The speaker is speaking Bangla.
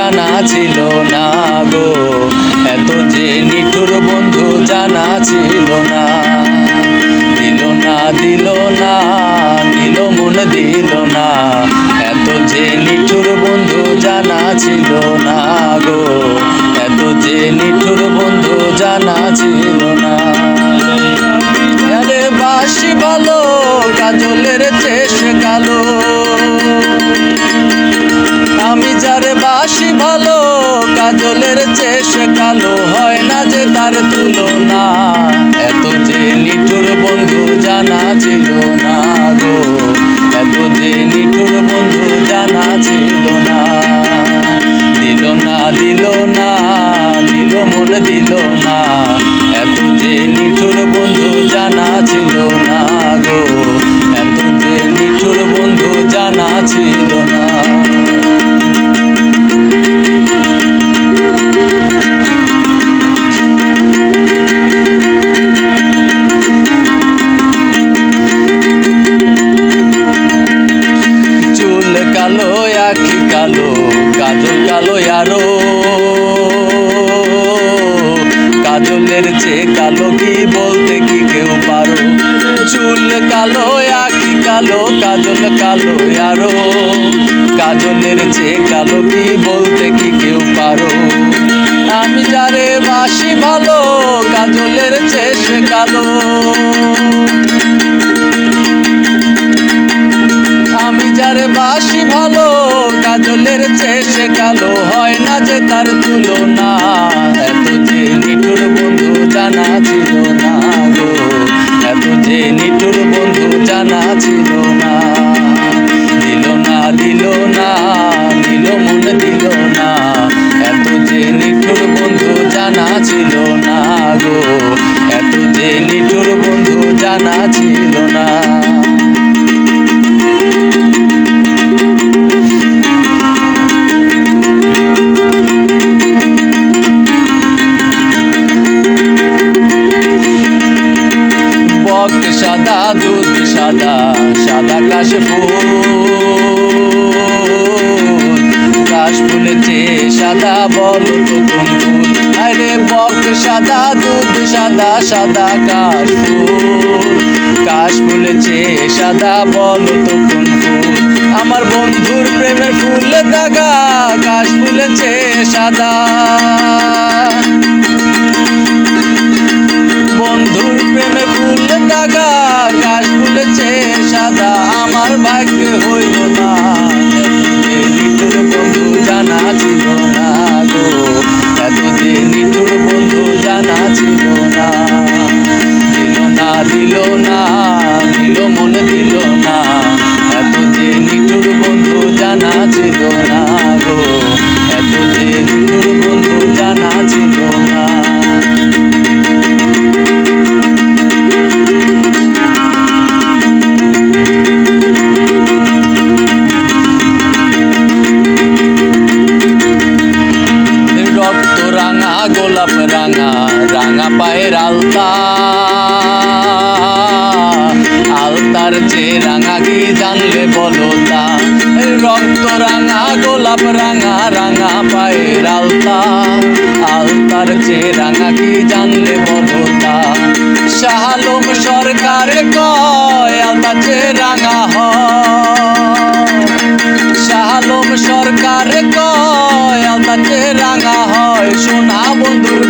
জানা ছিল না গো, এত যে নিঠুর বন্ধু জানা ছিল না। দিল না দিল না, দিল মন দিল না, এত যে নিঠুর বন্ধু জানা ছিল না গো, এত যে নিঠুর বন্ধু জানা ছিল না। আরে বাসি ভালো কাজলের চেষ কালো, আমি যারে বাসি ভালো কাজলের চেষ কালো, হয় না যে তার তুলনা। এত যে নিঠুর বন্ধু জানা ছিল না গো, এত যে নিঠুর বন্ধু জানা ছিল না। দিল না দিল না, দিল মন দিল না, এত যে নিঠুর বন্ধু জানা ছিল না গো, এত যে নিঠুর বন্ধু জানা ছিল না। চুল কালো আখি কালো, কাজল কালো আরো, কাজলের চেয়ে কালো কি বলতে কি কেউ পারো। চুল কালো আখি কালো, কাজল কালো আরো, কাজলের চেয়ে কালো কি বলতে কি কেউ পারো। আমি যারে বাসি ভালো কাজলের চেয়ে সে কালো, আমি যারে বাসি ভালো কাজলের চেয়ে সে কালো, হয় না যে তার তুলনা। এত যে নিঠুর বন্ধু জানা ছিল না গো, এত যে নিঠুর বন্ধু জানা ছিল না। দিল না দিল না, দিল মন দিল না, এত যে নিঠুর বন্ধু জানা ছিল না গো, এত যে নিঠুর বন্ধু জানা ছিল না। সাদা দুধ সাদা, সাদা কাশ ফুল, কাশ ফুলেছে সাদা বলো তো কোন ফুল। আরে বক সাদা দুধ সাদা, সাদা কাশ ফুল, কাশ ফুলেছে সাদা বলো তো কোন ফুল। আমার বন্ধুর প্রেমের ফুল দাগা, কাশ ফুলেছে সাদা। বন্ধুর প্রেমে ফুল দাগা, কাশ ফুলেছে সাদা, আমার ভাগ্য হইল না। নিঠুর বন্ধু জানা ছিল না গো, এত যে নিঠুর বন্ধু জানা ছিল না। দিল না দিল না, দিল মন দিল না, এত যে নিঠুর বন্ধু জানা ছিল না গো, এত যে নিঠুর বন্ধু জানা ছিল না। রক্ত রাঙা গোলাপ রাঙা, রাঙা পায়ের আলতা, আলতার চেয়ে রাঙা কি জানলে বলো তা। রক্ত রাঙা গোলাপ রাঙা, রাঙা পায়ের আলতা, আলতার চেয়ে রাঙা কি জানলে বলো তা। শাহ আলম সরকার কয় আলতা চেয়ে রাঙা হয়, শাহ আলম সরকার কয় আলতা চেয়ে রাঙা হয়। সোনা বন্ধুর